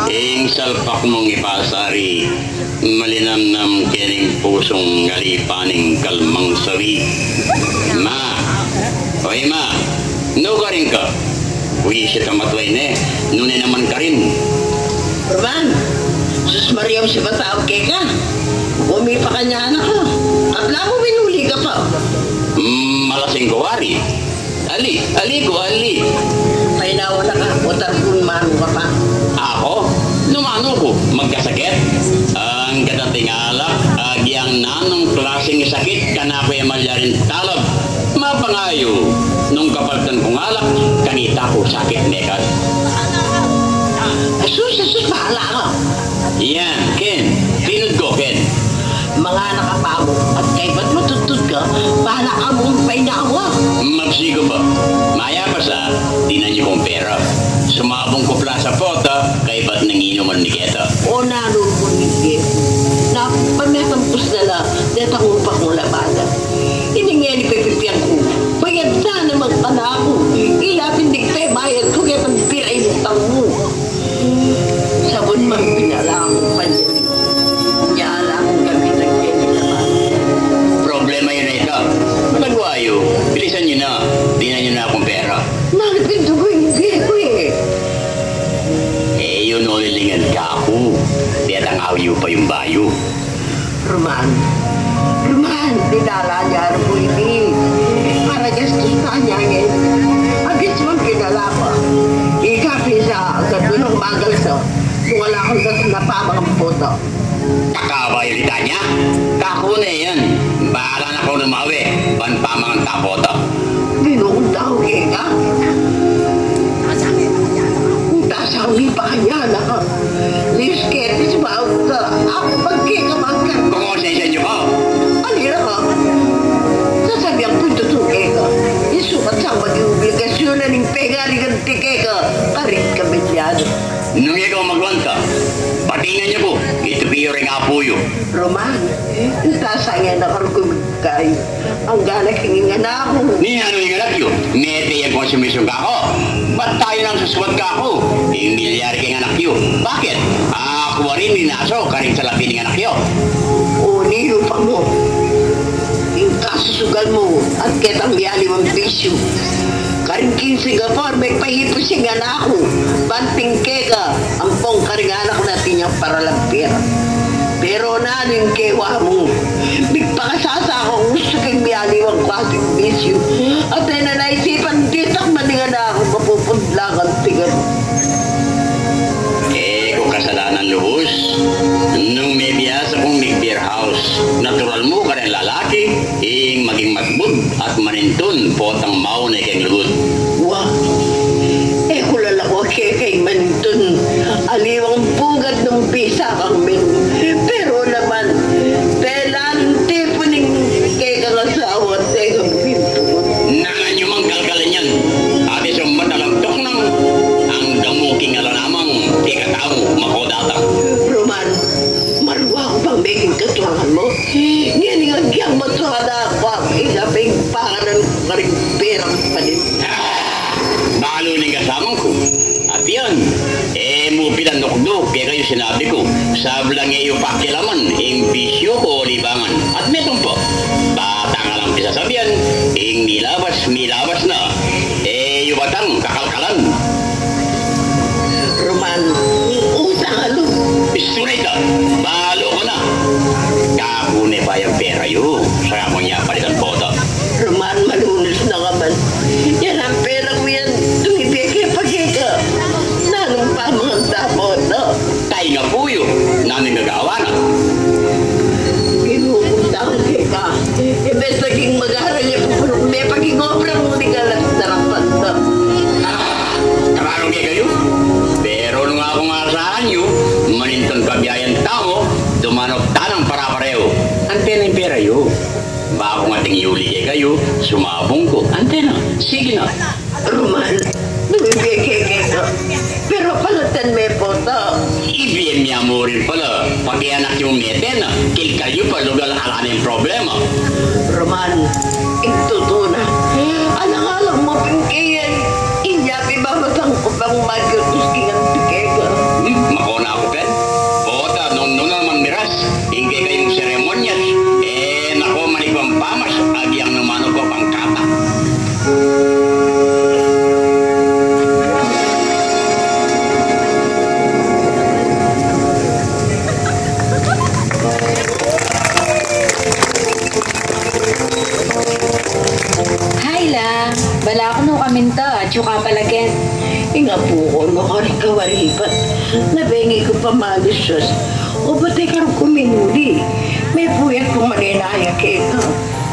Ing salpak mong ipasari, malinamnam kining pusong ngalipaning kalmang sawi. Ma, oy ma, no ka rin ka. Uy, siya tamatway ne, nune naman ka rin. Roman, sus Mariam si Batao ka. Umipa ka niya anak ko. Kapla mo binuli ka pa. Malasing ko wari. Ali ko, ali. Painawa na ka, utar kung mano ka pa. Ako? Numano ko, magkasakit? Ang kadating alak, agyang nanong klaseng sakit, kanako yung malyarin talab. Mapangayo, nung kapaltan kong alak, kanita ko sakit nekat. Sus, bahala ka. Yan, Ken. Pinod ko, Ken. Mga nakapamo, at kay ba't matutod ka, bahala ka mong painawa. Mapsigo ba? Maya pa sa, tinan niyo kong pera. Sumabong ko pala sa pota, kay ba't nanginuman ni Keta? O naroon mo ni Keta. Na pametampos na la, detang upak mo labada. Iningyan ni Pepipiyang ko, bayad na naman ka na ako. Ilapin di tayo bayad ko, kaya pagpiray mo tang mo. Sabon mang pinala akong panyarin. Nyala akong gabi ng Kenya naman. Problema yun na ito. Nagwayo, bilisan niyo na. Tinan niyo na akong pera. Nalipin ko yung ko eh. Yun ulilingan ka ako. Detang awyo pa yung bayo. Roman, dinala niya ang buwini. Para gastos na niya ngayon. Agis mo pinala pa. Ikapi sa agad doon ang bagal sa. Kung wala akong napamang puto. Kakabaylita niya? Kako na yan. Bahala na ko lumawi. Panpamang tapota. Binukong tao ka? Tasawi pa kanya na ka. Lisketis ba ka? Ako pagkikamakan. Kung konsensya niyo ko. Alira ka. Sasabihan ko tutuke ka. Isukat sa maging obligasyon na ng pegari kang tike ka. Parit ka bilyado. Nung ikaw magwan ka, patingan niyo po. Ito piyo rin apuyo. Roman, tasayan na karugog kayo. Ang galak hingin na ako. Ni ano yung anak yun? Nete yung konsumisyon ka ako. Ba't tayo nang suswat ka ako? Yung milyari kang anak yun. Bakit? Ako rin ninaso karing sa labi ng anak yun. O, niyo pa mo. Yung kasusugal mo at ketang yali mong bisyo. Karingkin Singapore, may pahipo siya nga ako. Banting keka, ampong karing anak natin yung paralampir. Pero nanin kewa mo. Bigpakasasa akong gusto kang miyaliwang klaseng bisyo. At ay nanaisipan, ditak maningan na ako mapupundlakan tigan. Kung kasalanan luhos, nung may biyasa kong beer house, natural mo ka rin lalaki, maging matbud at manintun potang maunay kang lugod. Wah, kulala ko kay manintun, aliwang pugad ng bisa kang min. Pero naman, pelan tipo ning kay kang asawa at kang pinto. Nangan nyo mang galgalan yan. Ate sa matalamtok nang ang damuking alanamang ikatamo makodata. Roman, marwa ko bang meging katuangan mo? Ngayon nga gyang matuhada ako. Isaping pangalan ko karing perang palit. Balo ning kasamang ko. At yan, mo pinanukdok kaya kayo sinabi ko. Sablang iyo pakilaman, bisyo ko libangan. At metong po, bata nga lang pisasabihan, milabas na. Yung batang kakalkalan. Roman, utang alo. Straight up, balo ko na. Kakune pa yung pera yun. Saka mo niya palitan po ito. Roman, malunos na ka man. Yan ang pera ko yan. Tumibigay pagkika. Nanong pa mga tapot, no? Tayo nga po yun. Namin gagawa na. Ginukuntang ka. Ibes naging mag-aaral niya po. May pag-ingobra mo ni galat darapan, no? Kamarong kayo? Pero nung ako nga saan nyo, maninton kabiyayan tao, dumanok tanang para-pareho. Antena yung pera yun. Bago nga ting iuli kayo, sumabong ko. Antena, sige na. Roman, tumibigay ka. Pero palatan may poto. Ibigay niya mo rin pala. Pati anak yung meten, kilkayo pa lugal ala ng problema. Roman, ito na. Alang-alang mo pingkayan. Inyapi ba matang ko bang magyutos kingang bisyo ka pala, Ken. Inga po ko, makarikawaripat. Nabengi ko pa malusos. O ba't ikaw kuminuli? May puyat kong maninaya kaya.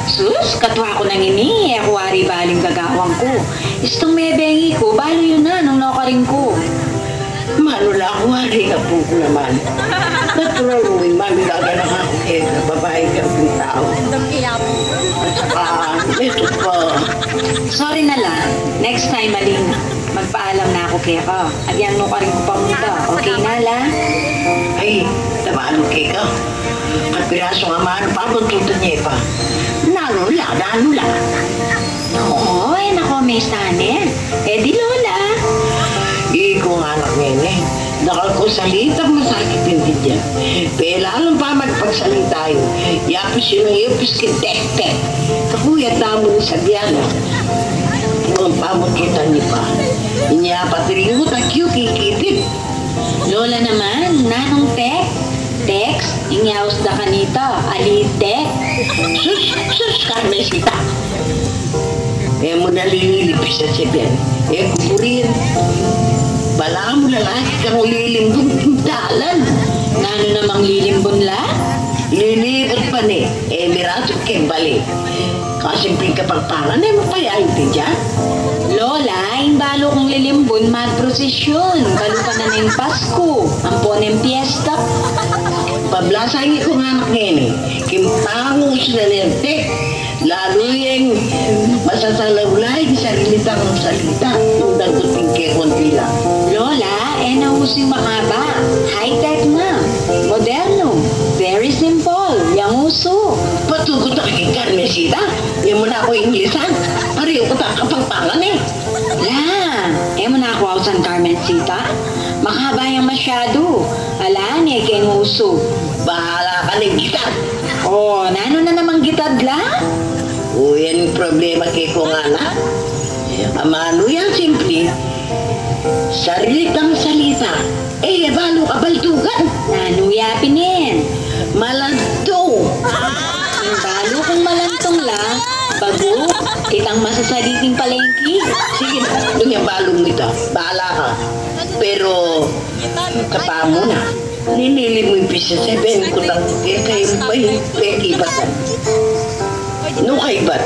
Sus, katwa ko nang ini. Ako wari baling gagawang ko. Istong may bengi ko, balo yun na nung nakaring ko. Manula ako, wari nga po ko naman. Natural mo, manilaga na ako kaya babae ka ng tao. At saka, ito pa. Sorry na lang. Next time, maling magpaalam na ako kaya ka. Agyan mo ka rin ko pamunta. Okay na lang? Ay, tabalo kaya ka. At piraso nga maano pa, buntutan niya pa. Nanula. Oo, nako, may sanin. Di Lola. Iko nga anak nene. Nakal ko salita masakit hindi dyan. Pero lalong pa magpagsalita yun. Yapis yun ang yapis kitek-tek. Kakuya tamo ni Sabiana. Ang pamukitan niya pa. Inya patirin mo takyo kikitip. Lola naman, nanong tek. Tex, ingyaws da kanita. Alitek. Sus, Carmesita. Mo nalililipis sa Sabian. Kupurin. Bala mo lalaki kang lilimbong tindalan. Nano namang lilimbon la? Lilibot pa ni. Miraso kembali. Kasimping kapagpangan mapayay din dyan. Lola, imbalo kong lilimbon magprosesyon. Kalupa na ng Pasko. Amponem piyesta. Pablasay ko nga anak ngayon Kimpangong sinalente. Lalo yung masasalawlay sa rilitang salita. Yung dagutin kay konti lang. Lola, nausing mahaba. High-tech na. Moderno. Very simple. Yang uso. Patugot na kay Carmesita. Yung mo na ako Inglisan. Pariyo ko ta kapangpangan La, mo na ako ausan Carmencita. Mahaba yung masyado. Ala, kay uso. Bahala ka ng gitar. Oh, nano na namang gitad la? O yan yung problema kay kong anak. Amano yan simple. Salitang salita. Balo ka baldugan. Nanuya pinin. Malanto. Balo kung malantong la, bago, kitang masasaliting palengki. Sige na, doon yung balong nito. Bahala ka. Pero, kapamo na. Ninili mo yung pisa 7 ko lang. Kayo ba yung pekibatan? No kaibat.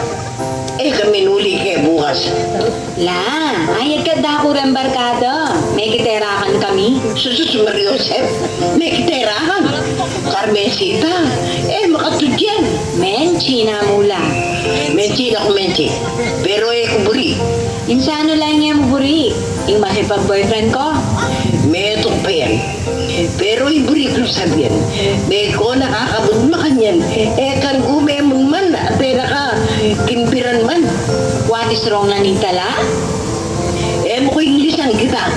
Kami nuli kay bukas. La, ayag ka dako rin barkada. May kiterakan kami. Susus Mariosep, may kiterahan. Carmencita, makatudyan. Menchi na mula. Menchi na ko menchi. Pero kuburi. Insano lang yung buri. Yung makipag-boyfriend ko. May itong pa yan. Pero iburi ko sabihin. May ko nakakabot makanyan. Kan gumemon man. At naka kimpiran man. What is wrong na nita la? Mo ko Inglisan kita.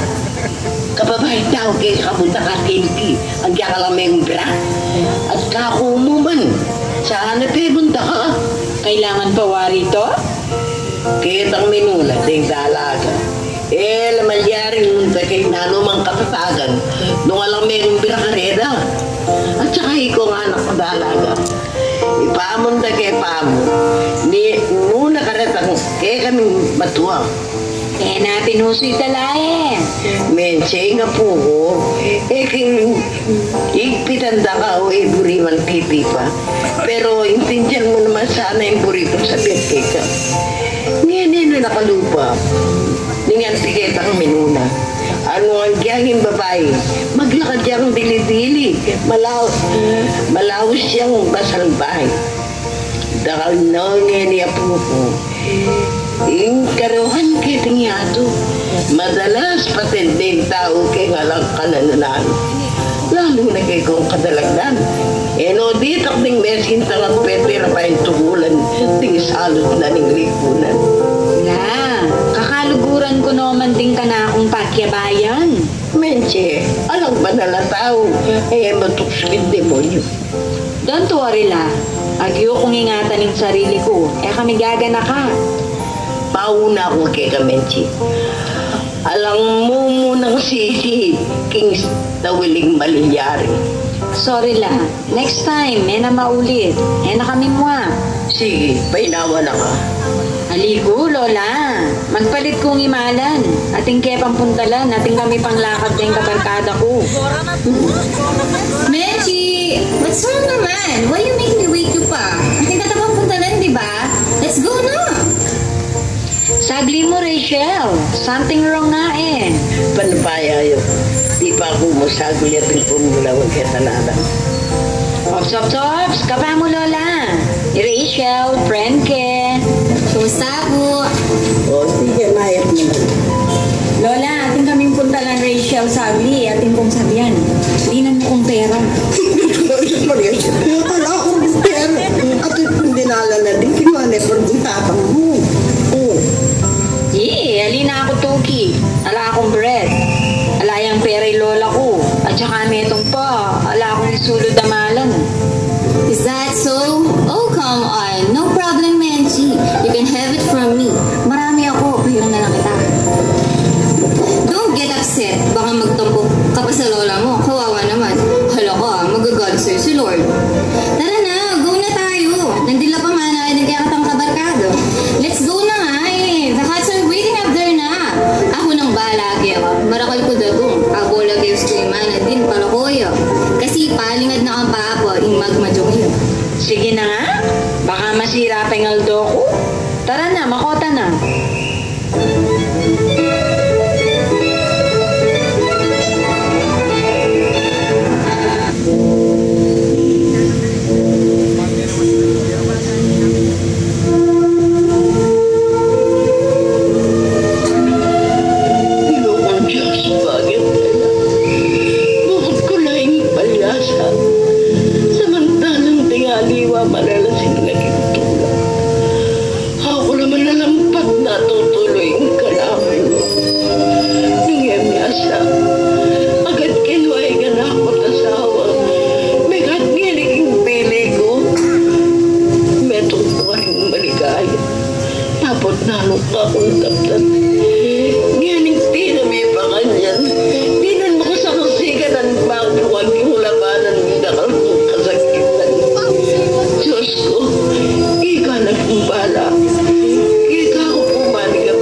Kababahay tao kay kabunta ka kinki. Ang kaya ka lang may umpira. At kakumuman. Saan natibunta ka? Kailangan pa wari to? Kitang minula, ting dalaga. Lamalyaring munta kay nanumang katatagan. Nung alam may umpira kareda. At saka ikaw nga anak ko dalaga. Ipamon da kay pamo. Ni muna karetang kay kaming matuwa. Na pinusoy talaye. Mense nga po ko. King igpitan da ka o buri man pipi pa. Pero intindihan mo naman sana yung buri ko sa piyaka. Ngayon na nakalupa. Ningan tiketang minuna. Ano ang giyangin babae? Maglakad siyang dili-dili. Malawas siyang basalbahay. Dahil ngayon niya po ko. Yung karuhan kitang yato. Madalas patinding tao kay ngalang kananunan. Lalo na kay kong kadalagdan. No, dito ding mesin tangang pepera pa yung tugulan. Ting salot na ning lipunan. La, kakaluguran ko naman din ka na akong pakyabayan. Menche, alam ba na tao? Matukskin demonyo. Don't worry la. Agyo kong ingatan yung sarili ko. Kami gagana ka. Pauna ko kay Kamenchi. Alang mo munang si Kings Tawiling Malilyari. Sorry la. Next time, na maulit. Na kami mo. Sige, painawa na ka. Aligo, Lola. Magpalit kong imalan. Ating kepang puntalan. Ating kami panglakad na yung kabarkada ko. Menchi! What's wrong naman? Why you make me wait you pa? Ating katabang puntalan, di ba? Let's go na! Sagli mo, Rachel. Something wrong nga eh. Panapaya yun. Di pa ako masaguli at pumulawan kaya talaga. Ops, ops, ops. Kapa mo, Lola. Rachel, friend ke. Kumusta po? O, sige, mayat naman. Lola, ating kaming puntalan, Rachel, Sagli. Ating kong sabihan. Linan mo kong pera. Wala akong pera. At kung dinala na din, kinuha na yung tapang mo. Oo. Alina ako, Toki. Ala akong bread. Ala yung pera yung lola ko. At saka metong pa. Ala akong isulod na malan. Is that so? Oh, come on. No problem, Menchi. You can have it from me. Marami ako. Pahirang na lang kita. Don't get upset. Baka magtampo ka pa sa lola mo. Kawawa naman. Hala ka, magagalit sa'yo si Lord. Tara na, go na tayo. Nandila pa man na nagkakatang kabarkado. Let's go na nga eh. The huts are waiting up there na. Ako nang bahala kaya ka. Marakal ko dagong. Abola gives ko imanan din para koyo. Kasi palingad na ang paapo, yung magmadyo yun. Sige na nga. Baka masira pa yung aldo ko. Tara na, makota na. Ginawang Diyos, bakit kaya? Bukod ko lang palyasa. Samantalang tingaliwa malalasing naging tulad. Ako naman nalampat na tutuloy ang kalaman mo. Nung yamyasa, agad kinuhay ka na ako asawa. Megat ngiliging pili ko. Metong ko rin maligaya. Tapos nalok akong kaptan. Ngayon tira may pakanyan. Di na makasaksikan ang pagbuwag yung labanan ng dakal kong kasakitan. Diyos ko, ika nagkumbala. Ika ako pumaligap.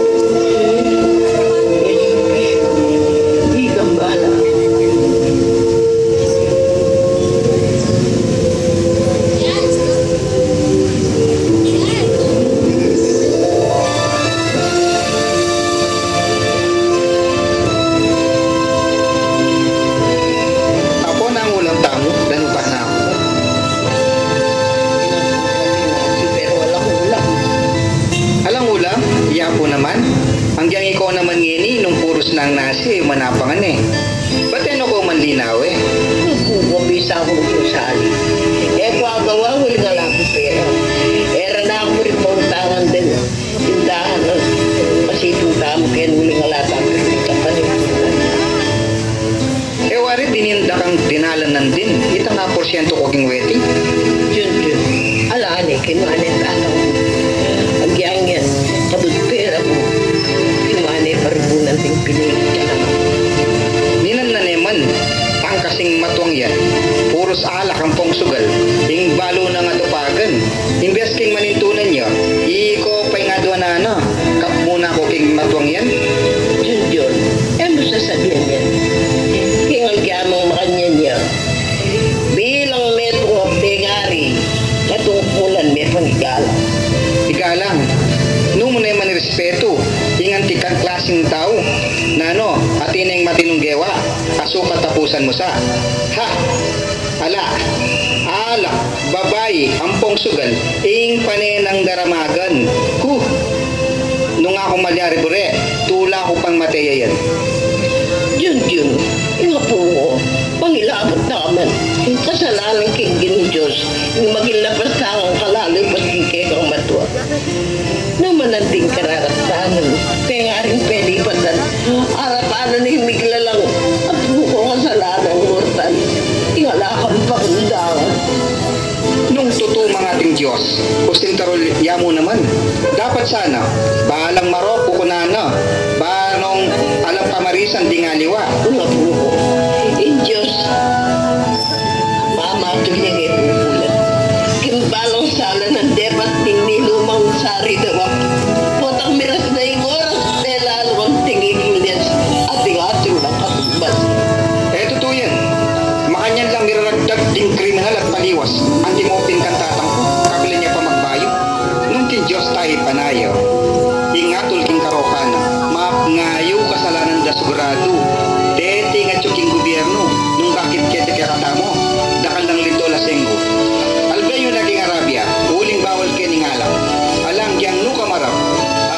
Ika bala. Ako na ang ulang tamo, danupa na ako. Pero wala kong ulam. Alang ulam, iya po naman. Hanggang ikaw naman ngini, nung puros na ang nasi, manapangan eh. Ba't ano ko manlinaw eh? Nagkukabisa ako ng sali. Eh, pagawa, huli nga lang akong pera. Era na ako rin pauntangan din. Tindahan. Kasi tuntahan mo kaya huli nga lang ako rin sa panimulan. Eh wari, dininda kang dinalanan din. Ita nga porsyento ko king wedding. Yun. Alaan eh, kinuhanin tanaw mo. Agyang yan, kabut pera mo. Kinuhanin paribunan ting pinilit ka naman. Ninan na neman, ang kasing matuang yan. Puros alak ang pong sugal. Ing balo na nga tupagan. Imbes king manintunan niya, iko pa'y nga doon na ano. Kap muna ko king matuang yan. Yun. Eh, mo sasabihan yan. Kingal kaya mong makanya niya. Bilang metong abdengari, katungkulan may pangigalang. Igalang, nung mo na man respeto, ingan tikang klaseng tao, na ano, atin ang matinong gewa, aso katapusan mo sa, ha, ala, babae, ampong sugal, ing panenang daramagan, nung ako malyari bure, tula ko pang mateya yan. Yun, yung po mo, pangilabot naman, yung kasalanan king Diyos, yung magilapas na ang kalaloy pag kikekang matwa. Naman ang ting kararatanan, kaya nga rin pelipatan, arapanan na himigla lang, at buko kasalanan mortal, ingala kang pakundangan. Nung totoo mga ating Diyos, kustintarol yamo naman, dapat sana, bahalang marok kukunana, banong alam pamarisan dingaliwa. Una po ko, in Diyos, mamatol niya ngayon pupulan. Kimbalong sala ng debat ting nilumang sari daw ako. kayo. Ingatol king karokan, ngayo kasalanan da sigurado. Deti nga tsuking gobyerno, nung bakit kete kaya mo, dakal ng lito lasenggo. Albayo naging Arabia, uling bawal kening alak. Alang yang nuka marap,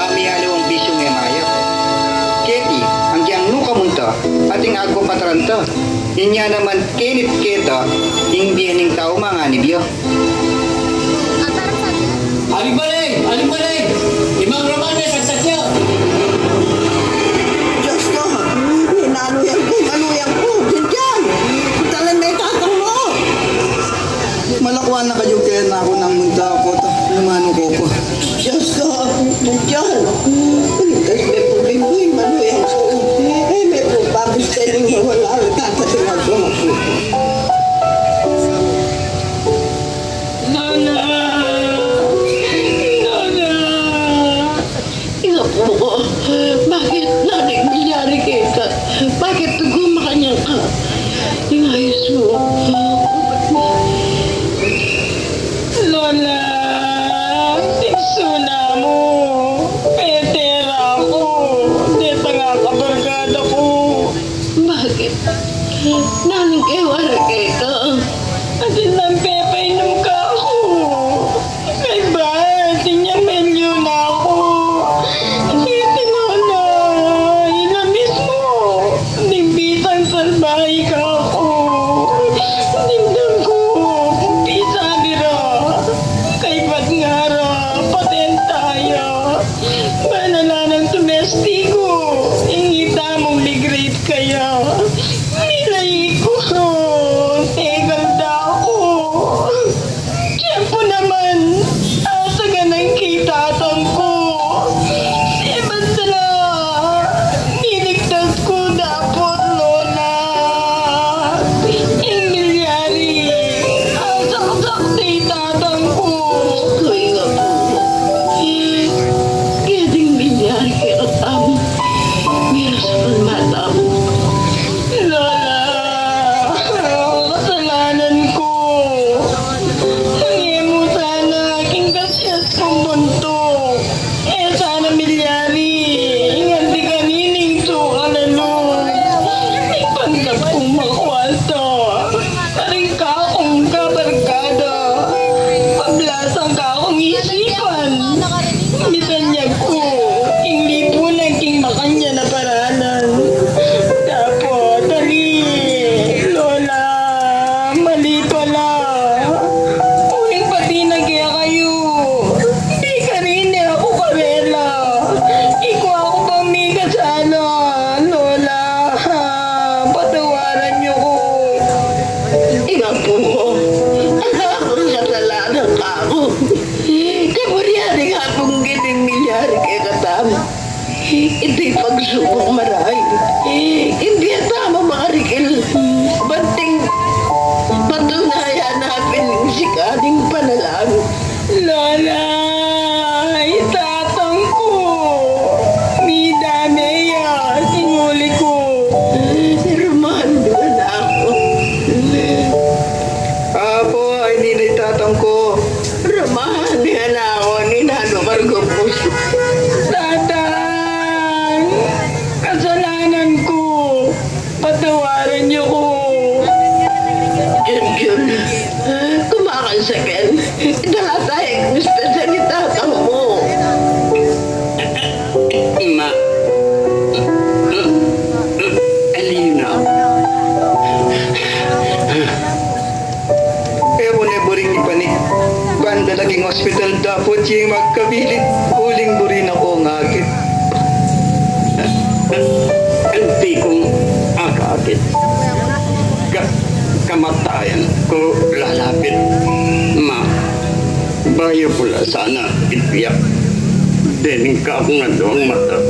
amihalo ang bisyong emayap. Keti, ang yang nuka munta, ating agpo patranta. Inya naman kenit keta, hindi ning tao mga nibyo. Aling balik! Aling balik! Imang Roman may sagsakya! Diyos ko, hinaluyang ko. Diyan, talan may tatang mo. Malakuan na kayo kaya na ako ng munta ko. Lumano ko po. Diyos ko, diyan. Tapos may problema ko yung maluyang ko. May probabis kayo yung mawala. Tatasingan ko. Bakit nangyari kita? Bakit gumakanyang ka? Inayos mo. Lola, tigsuna mo. Petera ako. Dito nga kabarkada ko. Bakit? Naning kewara kita. Atin lang pepainom ka ako. Kay Bart, tinyang melyo na ako. Kiti Lola, inamis mo. Dimbitang salbahay ka ako. Dimdam ko, pisa bira. Kay Bat ngara, paten tayo. Banala ng tumestigo. Ingita mong migrate kaya. Milay ko. Tegal da ako. Tiyempo naman. Asa ka nang kitatang ko. Sebantala. Niligtas ko dapot, Lola. Ing milyari. Asa ka sakti tatang ko. Kaya nga po. Kaya ding binyari kaya katam. Mira sa palmata mo. Lola, kasalanan ko. Hangin mo sana aking kasyas kong bunto. Sana milyari. Ingan di kanining tukalalong. May panggap kong makwalto. Paring ka akong kabarkada. Pablasang ka akong isipan. Mitanyag ko. King lipunan, king makanya na paralan. Dapat, dali. Lola, mali pala. Uling pati na kaya kayo. Di ka rin ako karela. Ikaw ako pang may kasala. Lola, patawaran niyo ko. Inga po ko. Akong kasalanan ka ako. Kamuryari nga pong gining milyari kaya katam. Ito'y pagsubok marahil. Hindi tama makarikil. Banting patunayan natin si Kaning Panalang. Lola, itatang ko. Mida Meya, singuli ko. Romando na ako. Apo, ay ninay tatang ko. Ramahan niya na ako ni Nano Margopos. Tatang, kasalanan ko. Patawaran niyo ko. Jun, kumakansakin. Dahatay, gusto sa nitatang mo. Ma. Alina. Kaya mo na buring ni Panik. Banda laging hospital dapat yung magkabilit. Uling burin ako ngagit. Anti kong akakit. Kamatayan ko lalapit. Ma. Bayo pula sana itiyak. Dening ka ako nga doang mata.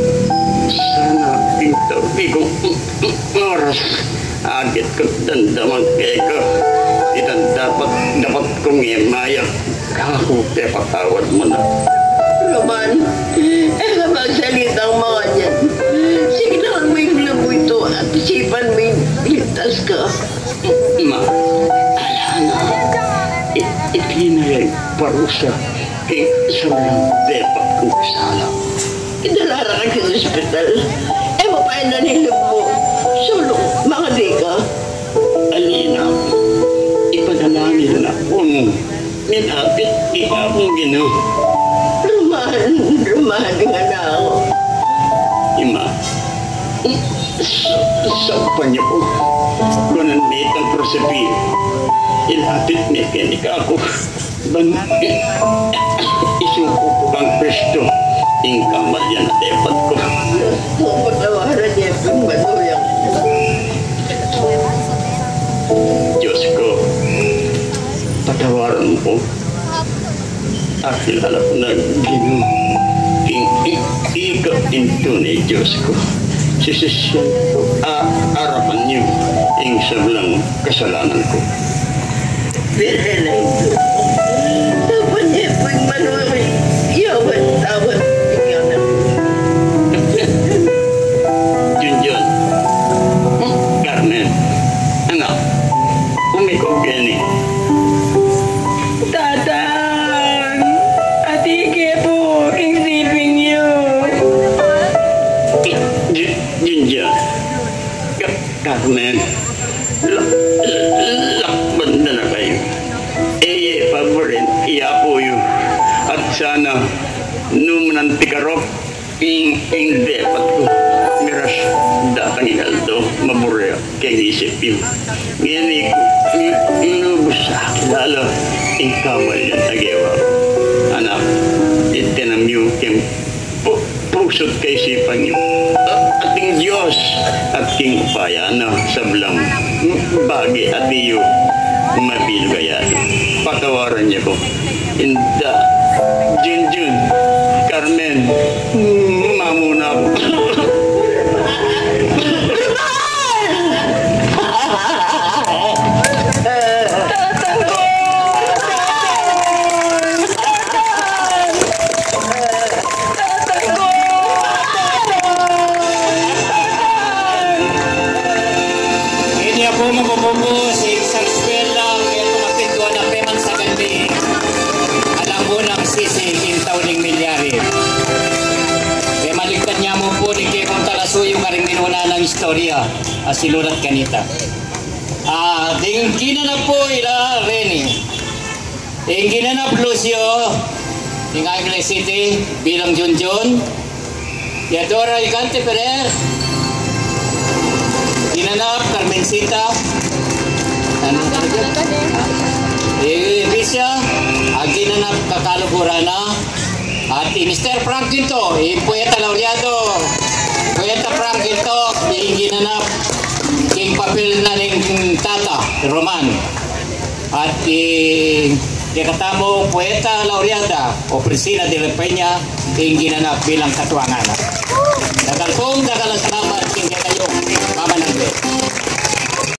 Sana pinto. Bigong oras. Agit ko dandaman kaya ka. Itan dapat kong imayak. Kahute patawad mo na. Roman, magsalitang mga niyan. Signahan mo yung labo ito at isipan mo yung ligtas ka. Ma, ala na. Itinayay parusa. Kaya sa walang depa akong kasala. Idalara ka sa ospital. Mo pa yung nanilog mo. Sulong, mga di ka. Alina, ipanalangin na kung nilapit di akong Ginoo. Rumahan nga na ako. Ima, sa niyo po, kung nanditang prosepil, ilapit ni Kenika ako. Isuko ko bang Kristo, ang kamar yan na tepat ko. Paglawaran niya yung manuyang. Diyos ko, patawaran mo. Akilala ko na Ginoo. Ikaw ito ni Diyos ko. Sisisyan ko, arapan niyo ang sablang kasalanan ko. Pero na ito. Dapat niya yung manuyang. Yawan, tawad. Ikaw na. Junjun. Carmen. Anak, umikaw gani. Tatang! Atike po, isipin niyo. Junjun. Carmen. Lakban na kayo. Favorin, iya po yun. At sana, numunanti karop, ing depat ko. Miras, datang inaldo, maburya, kaya isip yun. Ngayon, inubos sa akin, lalo, ing kamal yan, nagewa ko. Anak, itinam yun, kaya pusot kay sipan yun. Ating Diyos, at king upaya, sablang, bagi at iyo, mabilgayan. Patawaran niya ko. Inda, Junjun, Carmen, mamuna ako. Ini ako mabubugo sa isang eskwela kaya kumapituan na peman sa gandi. Alam mo ng sisi intaw ng milyari. Kaya maligtan niya mo po ni Kekong Talasuyo ka rin minuna ng istorya sinulat kanita. Ding ginanap po ila Reni. Ding ginanap Lucio ng Angeles City bilang Junjun. Yadora Igante Perer. Ginanap Carmencita. Ano talaga? Risha, ginanap Kakalugurana. At Mr. Franklin to, Poeta Laureado. Poeta Franklin to, ginanap king papel na ng Tata, Roman. At katamo Poeta Laureada o Priscilla de la Peña, ginanap bilang katuangan. Dakalpong,